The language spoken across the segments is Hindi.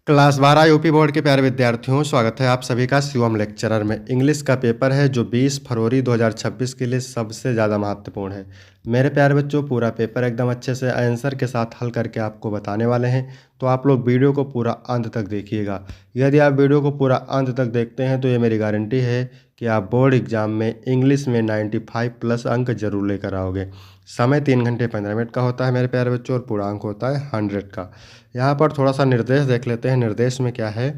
क्लास 12 यूपी बोर्ड के प्यारे विद्यार्थियों, स्वागत है आप सभी का शिवम लेक्चरर में। इंग्लिश का पेपर है जो 20 फरवरी 2026 के लिए सबसे ज़्यादा महत्वपूर्ण है। मेरे प्यारे बच्चों, पूरा पेपर एकदम अच्छे से आंसर के साथ हल करके आपको बताने वाले हैं, तो आप लोग वीडियो को पूरा अंत तक देखिएगा। यदि आप वीडियो को पूरा अंत तक देखते हैं तो ये मेरी गारंटी है कि आप बोर्ड एग्जाम में इंग्लिश में 95+ अंक जरूर लेकर आओगे। समय 3 घंटे 15 मिनट का होता है मेरे प्यारे बच्चों, और पूरा अंक होता है 100 का। यहाँ पर थोड़ा सा निर्देश देख लेते हैं। निर्देश में क्या है?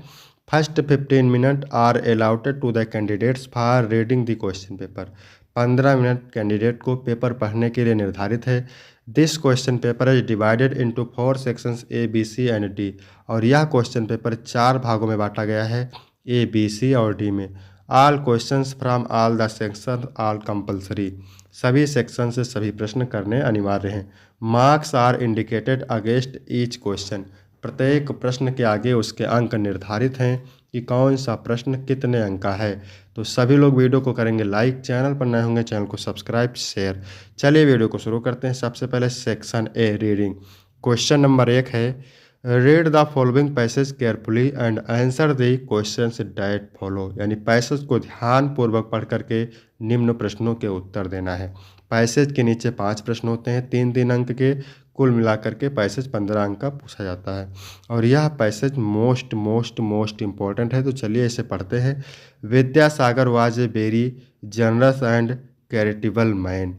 First 15 minute are allotted to the candidates for reading the question paper. 15 minute candidate को पेपर पढ़ने के लिए निर्धारित है। This question paper is divided into 4 sections A, B, C and D. और यह क्वेश्चन पेपर 4 भागों में बांटा गया है, ए, बी, सी और डी में। All questions from all the section are compulsory. सभी सेक्शन से सभी प्रश्न करने अनिवार्य हैं। Marks are indicated against each question. प्रत्येक प्रश्न के आगे उसके अंक निर्धारित हैं कि कौन सा प्रश्न कितने अंक का है। तो सभी लोग वीडियो को करेंगे लाइक, चैनल पर नए होंगे चैनल को सब्सक्राइब, शेयर। चलिए वीडियो को शुरू करते हैं। सबसे पहले section A, reading. Question number 1 है, read the following passage carefully and answer the questions that follow. यानी पैसेज को ध्यानपूर्वक पढ़ करके निम्न प्रश्नों के उत्तर देना है। पैसेज के नीचे 5 प्रश्न होते हैं, 3-3 अंक के। कुल मिलाकर के पैसेज 15 अंक का पूछा जाता है, और यह पैसेज मोस्ट इम्पोर्टेंट है। तो चलिए इसे पढ़ते हैं। Vidyasagar was a very generous and charitable man.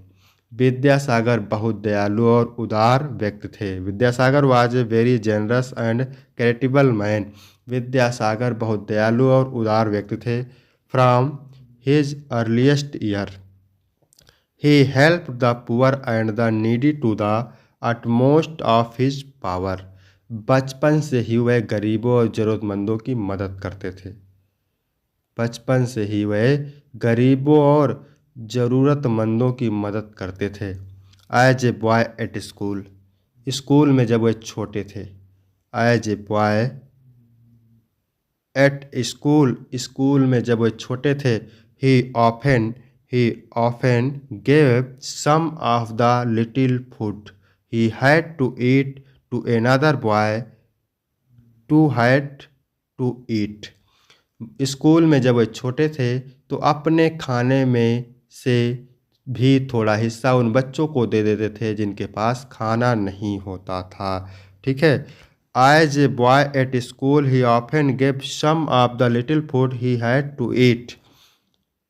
Vidyasagar बहुत दयालु और उदार व्यक्ति थे। Vidyasagar was a very generous and charitable man. Vidyasagar बहुत दयालु और उदार व्यक्ति थे। From his earliest year he help the poor and the needy to the utmost of his power. बचपन से ही वह गरीबों और ज़रूरतमंदों की मदद करते थे। बचपन से ही वह गरीबों और ज़रूरतमंदों की मदद करते थे। As a boy at school. School में जब वह छोटे थे। As a boy at school. School में जब वह छोटे थे। He often gave some of the little food he had to eat to another boy who had to eat. School में जब वह छोटे थे तो अपने खाने में से भी थोड़ा हिस्सा उन बच्चों को दे देते थे जिनके पास खाना नहीं होता था। ठीक है। As a boy at school, he often gave some of the little food he had to eat.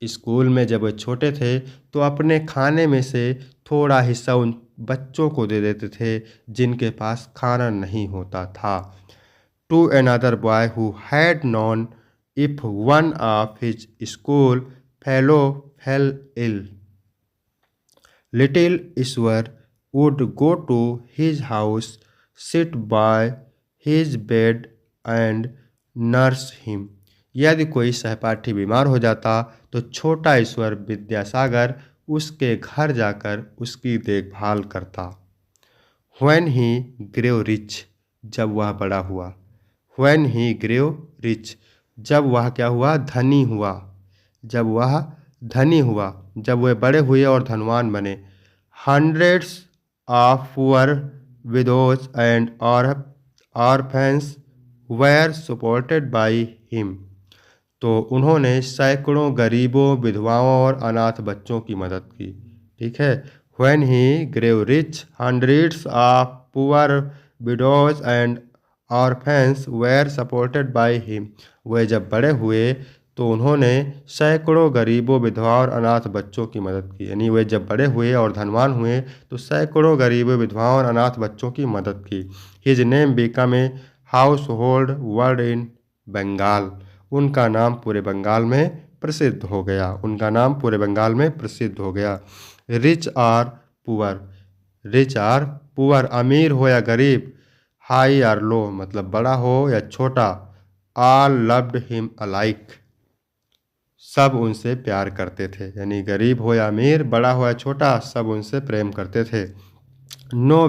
School में जब वह छोटे थे तो अपने खाने में से थोड़ा हिस्सा उन बच्चों को दे देते थे जिनके पास खाना नहीं होता था। To another boy who had none if one of his school fellow fell ill, little Ishwar would go to his house, sit by his bed and nurse him. यदि कोई सहपाठी बीमार हो जाता तो छोटा ईश्वर विद्यासागर उसके घर जाकर उसकी देखभाल करता। When he grew rich, जब वह बड़ा हुआ। When he grew rich, जब वह क्या हुआ? धनी हुआ। जब वह धनी हुआ, जब वह बड़े हुए और धनवान बने। Hundreds of poor widows and orphans were supported by him. तो उन्होंने सैकड़ों गरीबों, विधवाओं और अनाथ बच्चों की मदद की। ठीक है। When he grew rich, hundreds of poor widows and orphans were supported by him. वे जब बड़े हुए तो उन्होंने सैकड़ों गरीबों, विधवाओं और अनाथ बच्चों की मदद की। यानी वे जब बड़े हुए और धनवान हुए तो सैकड़ों गरीबों, विधवाओं और अनाथ बच्चों की मदद की। His name became a household word in Bengal. उनका नाम पूरे बंगाल में प्रसिद्ध हो गया। उनका नाम पूरे बंगाल में प्रसिद्ध हो गया। Rich or poor. Rich or poor, अमीर हो या गरीब। हाई आर लो, मतलब बड़ा हो या छोटा। ऑल लव्ड हिम अलाइक, सब उनसे प्यार करते थे। यानी गरीब हो या अमीर, बड़ा हो या छोटा, सब उनसे प्रेम करते थे। No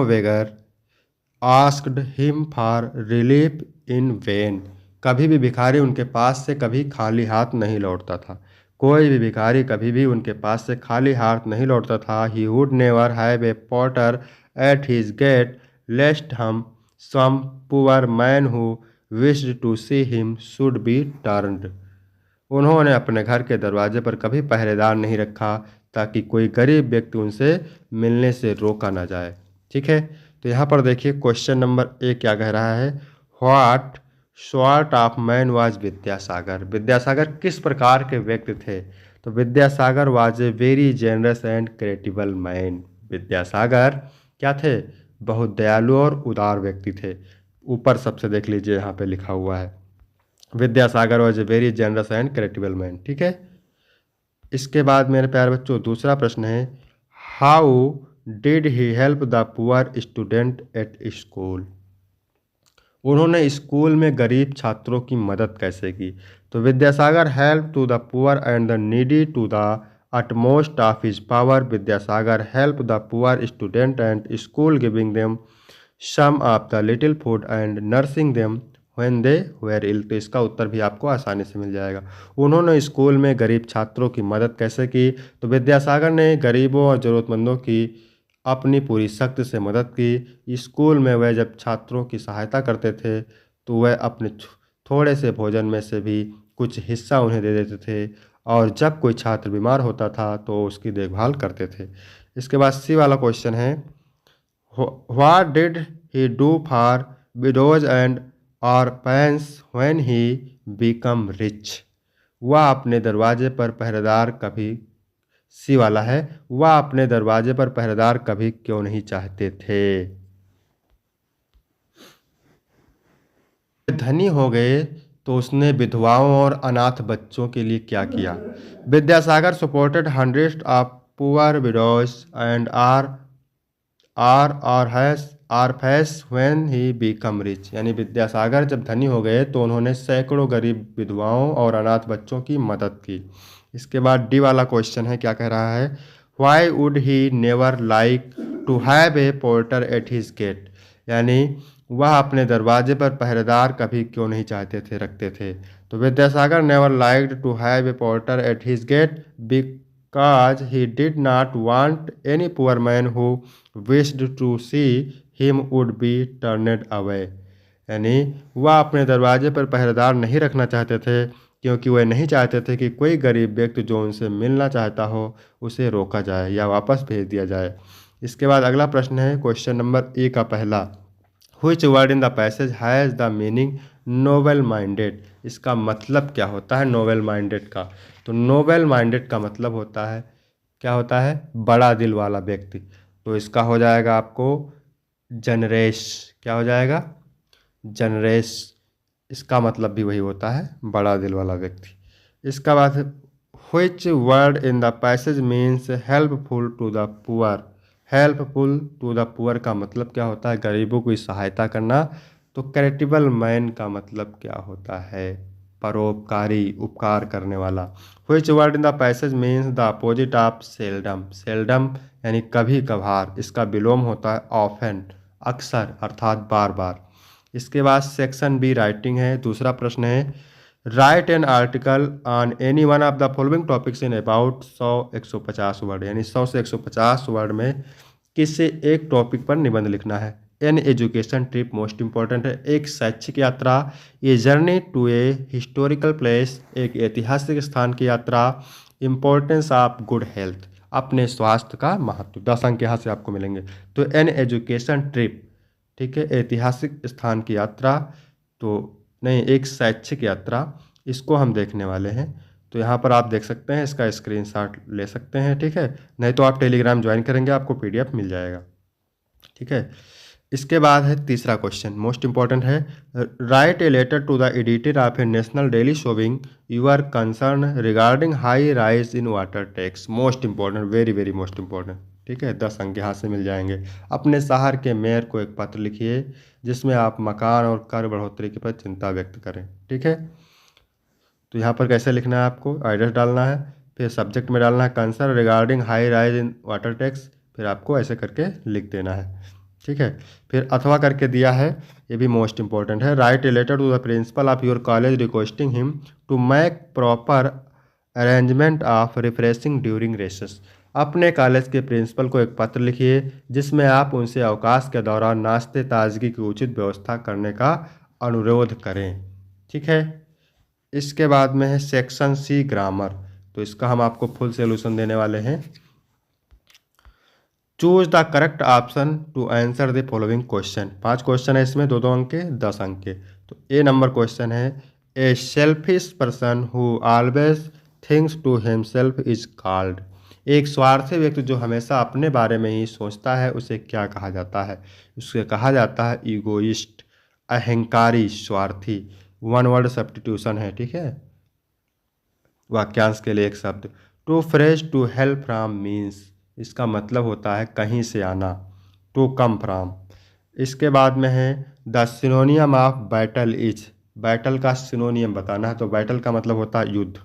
beggar asked him for relief in vain. कभी भी भिखारी उनके पास से कभी खाली हाथ नहीं लौटता था। कोई भी भिखारी कभी भी उनके पास से खाली हाथ नहीं लौटता था। He would never have a porter at his gate lest हम some poor man who wished to see him should be turned. उन्होंने अपने घर के दरवाजे पर कभी पहरेदार नहीं रखा ताकि कोई गरीब व्यक्ति उनसे मिलने से रोका ना जाए। ठीक है, तो यहाँ पर देखिए क्वेश्चन नंबर ए क्या कह रहा है, what sort of man was Vidyasagar. Vidyasagar किस प्रकार के व्यक्ति थे? तो Vidyasagar was a very generous and credible man. Vidyasagar क्या थे? बहुत दयालु और उदार व्यक्ति थे। ऊपर सबसे देख लीजिए, यहाँ पे लिखा हुआ है Vidyasagar was a very generous and credible man. ठीक है, इसके बाद मेरे प्यारे बच्चों दूसरा प्रश्न है, how did he help the poor student at school. उन्होंने स्कूल में गरीब छात्रों की मदद कैसे की? तो Vidyasagar help to the poor and the needy to the utmost of his power. Vidyasagar helped the poor student and school, giving them some of the little food and nursing them when they were ill. तो इसका उत्तर भी आपको आसानी से मिल जाएगा। उन्होंने स्कूल में गरीब छात्रों की मदद कैसे की? तो विद्यासागर ने गरीबों और ज़रूरतमंदों की अपनी पूरी शक्ति से मदद की। स्कूल में वह जब छात्रों की सहायता करते थे तो वह अपने थोड़े से भोजन में से भी कुछ हिस्सा उन्हें दे देते थे, और जब कोई छात्र बीमार होता था तो उसकी देखभाल करते थे। इसके बाद सी वाला क्वेश्चन है, what did he do for widows and orphans when he become rich. वह अपने दरवाजे पर पहरेदार कभी, सी वाला है, वह अपने दरवाजे पर पहरेदार कभी क्यों नहीं चाहते थे? धनी हो गए तो उसने विधवाओं और अनाथ बच्चों के लिए क्या किया? Vidyasagar supported hundreds of poor widows and orphans when he become rich. यानी विद्यासागर जब धनी हो गए तो उन्होंने सैकड़ों गरीब विधवाओं और अनाथ बच्चों की मदद की। इसके बाद डी वाला क्वेश्चन है, क्या कह रहा है, why would he never like to have a porter at his gate. यानी वह अपने दरवाजे पर पहरेदार कभी क्यों नहीं चाहते थे, रखते थे? तो Vidyasagar never liked to have a porter at his gate because he did not want any poor man who wished to see him would be turned away. यानी वह अपने दरवाजे पर पहरेदार नहीं रखना चाहते थे क्योंकि वह नहीं चाहते थे कि कोई गरीब व्यक्ति जो उनसे मिलना चाहता हो उसे रोका जाए या वापस भेज दिया जाए। इसके बाद अगला प्रश्न है क्वेश्चन नंबर ए का पहला, Which word in the passage has the meaning novel minded। इसका मतलब क्या होता है novel minded का? तो novel minded का मतलब होता है, क्या होता है? बड़ा दिल वाला व्यक्ति। तो इसका हो जाएगा आपको जनरेस। क्या हो जाएगा? जनरेस। इसका मतलब भी वही होता है, बड़ा दिल वाला व्यक्ति। इसका बाद Which word in the passage means helpful to the poor। Helpful to the poor का मतलब क्या होता है? गरीबों की सहायता करना। तो कैरिटेबल मैन का मतलब क्या होता है? परोपकारी, उपकार करने वाला। Which word in the passage means the opposite of seldom. Seldom यानी कभी कभार, इसका विलोम होता है ऑफन, अक्सर अर्थात बार बार। इसके बाद सेक्शन बी राइटिंग है। दूसरा प्रश्न है, right an article on any one of the following topics in about 100-150 word. यानी 100 से 150 वर्ड में किसी एक टॉपिक पर निबंध लिखना है। An education trip most important है, एक शैक्षिक यात्रा। A journey to a historical place, एक ऐतिहासिक स्थान की यात्रा। इम्पोर्टेंस ऑफ गुड हेल्थ, अपने स्वास्थ्य का महत्व। 10 अंक यहाँ से आपको मिलेंगे। तो एन एजुकेशन ट्रिप, ठीक है, ऐतिहासिक स्थान की यात्रा, तो नहीं, एक शैक्षिक यात्रा, इसको हम देखने वाले हैं। तो यहाँ पर आप देख सकते हैं, इसका स्क्रीनशॉट ले सकते हैं, ठीक है। नहीं तो आप टेलीग्राम ज्वाइन करेंगे, आपको पीडीएफ मिल जाएगा, ठीक है। इसके बाद है तीसरा क्वेश्चन, मोस्ट इंपॉर्टेंट है, write a letter to the editor of a national daily showing your concern regarding high rise in water tax. Most important, very very most important, ठीक है। 10 अंक यहाँ से मिल जाएंगे। अपने शहर के मेयर को एक पत्र लिखिए जिसमें आप मकान और कर बढ़ोतरी के पर चिंता व्यक्त करें, ठीक है। तो यहाँ पर कैसे लिखना है, आपको एड्रेस डालना है, फिर सब्जेक्ट में डालना है concern regarding high rise in water tax, फिर आपको ऐसे करके लिख देना है, ठीक है। फिर अथवा करके दिया है, ये भी मोस्ट इंपॉर्टेंट है, write a letter to the principal of your college requesting him to make proper arrangement of refreshing during recess. अपने कॉलेज के प्रिंसिपल को एक पत्र लिखिए जिसमें आप उनसे अवकाश के दौरान नाश्ते ताजगी की उचित व्यवस्था करने का अनुरोध करें। ठीक है। इसके बाद में है सेक्शन सी ग्रामर। तो इसका हम आपको फुल सॉल्यूशन देने वाले हैं। Choose the correct option to answer the following question. 5 question है इसमें, 2-2 अंक के, 10 अंक के। तो ए नंबर क्वेश्चन है, a selfish person who always thinks to himself is called. एक स्वार्थी व्यक्ति जो हमेशा अपने बारे में ही सोचता है उसे क्या कहा जाता है? उसे कहा जाता है ईगोइस्ट, अहंकारी, स्वार्थी। वन वर्ड सब्स्टिट्यूशन है। ठीक है, वाक्यांश के लिए एक शब्द। To fresh to help from means, इसका मतलब होता है कहीं से आना, टू कम फ्रॉम। इसके बाद में है the सिनोनियम of battle is. Battle का सिनोनियम बताना है, तो बैटल का मतलब होता है युद्ध।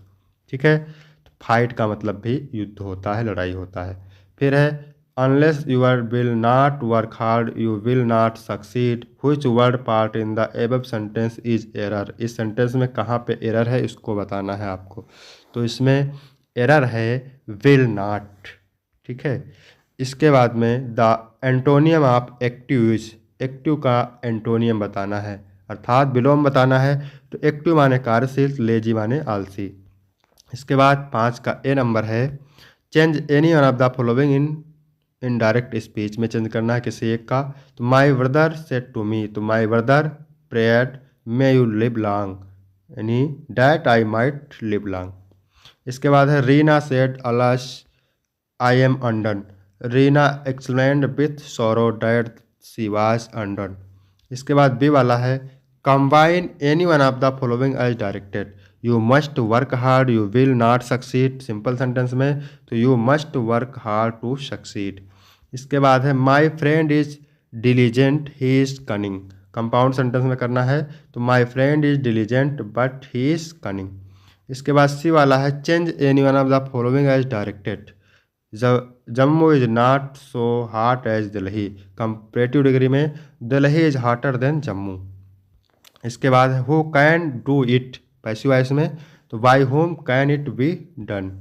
ठीक है, तो फाइट का मतलब भी युद्ध होता है, लड़ाई होता है। फिर है unless your will not work hard you will not succeed, which word part in the above sentence is error. इस सेंटेंस में कहाँ पे एरर है इसको बताना है आपको। तो इसमें एरर है विल नॉट। ठीक है। इसके बाद में the antonym of active is. Active का एंटोनियम बताना है, अर्थात विलोम बताना है। तो एक्टिव माने कार्यशील, लेजी माने आलसी। इसके बाद 5 का ए नंबर है, change any one of the following in direct speech में चेंज करना है किसी एक का। तो my brother said to me, तो my brother prayed may you live long, यानी that I might live long. इसके बाद है Reena said alas I am undone, Reena explained with sorrow that she was undone. इसके बाद बी वाला है combine any one of the following as directed, you must work hard you will not succeed. Simple sentence में तो you must work hard to succeed. इसके बाद है my friend is diligent he is cunning. Compound sentence में करना है, तो my friend is diligent but he is cunning. इसके बाद सी वाला है change any one of the following as directed, Jammu is not so hot as Delhi, comparative degree में Delhi is hotter than Jammu. इसके बाद who can do it, passive voice में, तो by whom can it be done.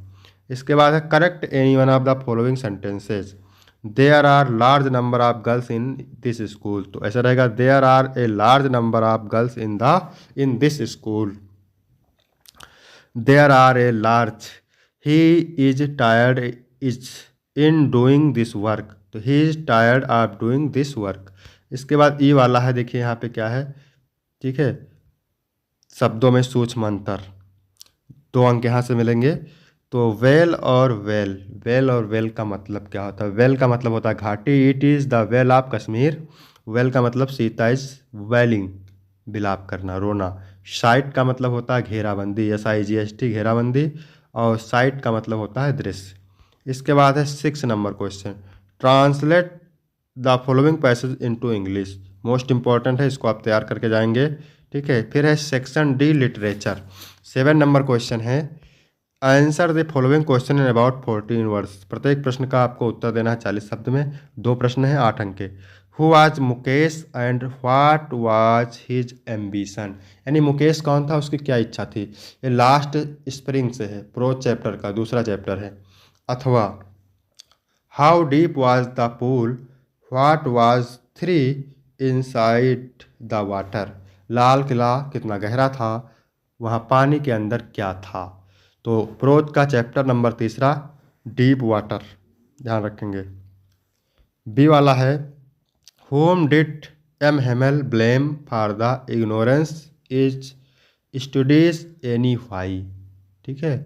इसके बाद है correct any one of the following sentences, there are large number of girls in this school. तो ऐसा रहेगा there are a large number of girls in this school. There are a large, he is tired is in doing this work, तो he is tired of doing this work. इसके बाद ई वाला है, देखिए यहाँ पे क्या है। ठीक है, शब्दों में सूक्ष्म अंतर, 2 अंक यहाँ से मिलेंगे। तो वेल और वेल, वेल और वेल का मतलब क्या होता है? वेल का मतलब होता है घाटी, it is the well of Kashmir. Well का मतलब सीता इज वेलिंग, बिलाप करना, रोना। साइट का मतलब होता है घेराबंदी, SIGHT, घेराबंदी। और साइट का मतलब होता है दृश्य। इसके बाद है 6 number question, translate the following passage into English. Most important है, इसको आप तैयार करके जाएंगे। ठीक है। फिर है section D literature. 7 number question है, answer the following question in about 14 words. प्रत्येक प्रश्न का आपको उत्तर देना है 40 शब्द में। 2 प्रश्न हैं, 8 अंक के। Who was Mukesh and what was his ambition, यानी मुकेश कौन था, उसकी क्या इच्छा थी। ये लास्ट स्प्रिंग से है, प्रोज चैप्टर का दूसरा चैप्टर है। अथवा how deep was the pool, what was there inside the water, Lal Qila कितना गहरा था, वहाँ पानी के अंदर क्या था। तो प्रोज का चैप्टर नंबर 3 डीप वाटर, ध्यान रखेंगे। बी वाला है whom did M Hamel blame for the ignorance is studies anyway. ठीक है,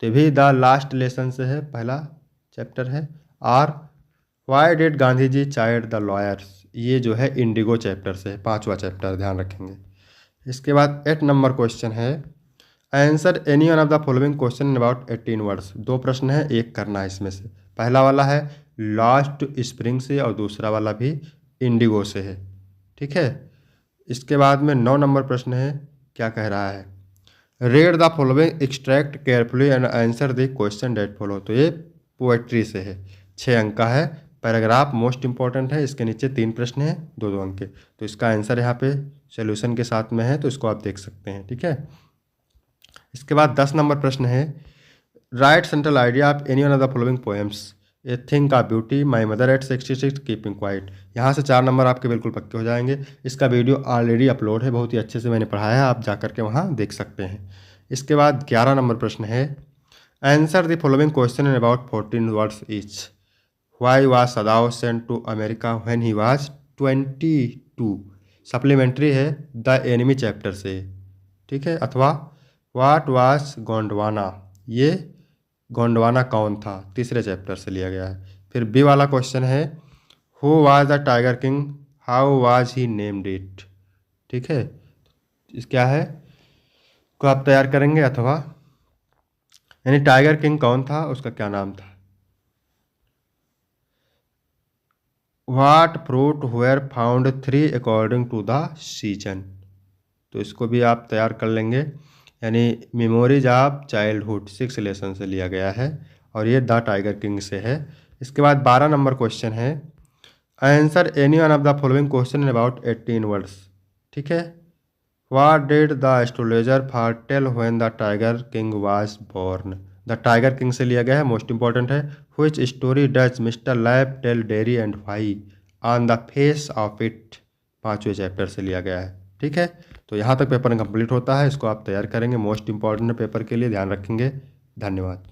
तो भी द लास्ट लेसन से है, पहला चैप्टर है। और why did Gandhi ji chide the lawyers, ये जो है इंडिगो चैप्टर से है, 5वां चैप्टर, ध्यान रखेंगे। इसके बाद 8 नंबर क्वेश्चन है, answer any one of the following question in about 18 words. 2 प्रश्न है, एक करना है इसमें से। पहला वाला है लास्ट स्प्रिंग से और दूसरा वाला भी इंडिगो से है। ठीक है। इसके बाद में 9 नंबर प्रश्न है, क्या कह रहा है, read the following extract carefully and answer the question that follow. तो ये पोएट्री से है, 6 अंक का है। पैराग्राफ मोस्ट इंपॉर्टेंट है, इसके नीचे 3 प्रश्न हैं, 2-2 अंक के। तो इसका आंसर यहाँ पे सोल्यूशन के साथ में है, तो इसको आप देख सकते हैं। ठीक है। इसके बाद 10 नंबर प्रश्न है, write central idea of any one of the following poems. A thing का beauty, my mother at 66, keeping quiet. यहाँ से 4 नंबर आपके बिल्कुल पक्के हो जाएंगे। इसका वीडियो ऑलरेडी अपलोड है, बहुत ही अच्छे से मैंने पढ़ाया है, आप जा कर के वहाँ देख सकते हैं। इसके बाद 11 नंबर प्रश्न है, answer the following question in about 14 words each. Why was Sadao sent to America when he was 22। Supplementary है द एनिमी चैप्टर से, ठीक है। अथवा वाट वाज गोंडवाना, ये गोंडवाना कौन था, तीसरे चैप्टर से लिया गया है। फिर बी वाला क्वेश्चन है, who was the tiger king, how was he named it, ठीक है। इस क्या है को आप तैयार करेंगे, अथवा यानी टाइगर किंग कौन था, उसका क्या नाम था। What fruit were found 3 according to the season, तो इसको भी आप तैयार कर लेंगे। यानी मेमोरीज ऑफ चाइल्डहुड 6 लेसन से लिया गया है और ये द टाइगर किंग से है। इसके बाद 12 नंबर क्वेश्चन है, answer any one of the following question in about 18 words, ठीक है। What did the astrologer foretell when the tiger king was born, the tiger king से लिया गया है, मोस्ट इंपॉर्टेंट है। Which story does mister Lamb tell Derry and why on the face of it, 5वें चैप्टर से लिया गया है, ठीक है। तो यहाँ तक पेपर कंप्लीट होता है, इसको आप तैयार करेंगे, मोस्ट इंपॉर्टेंट पेपर के लिए ध्यान रखेंगे। धन्यवाद।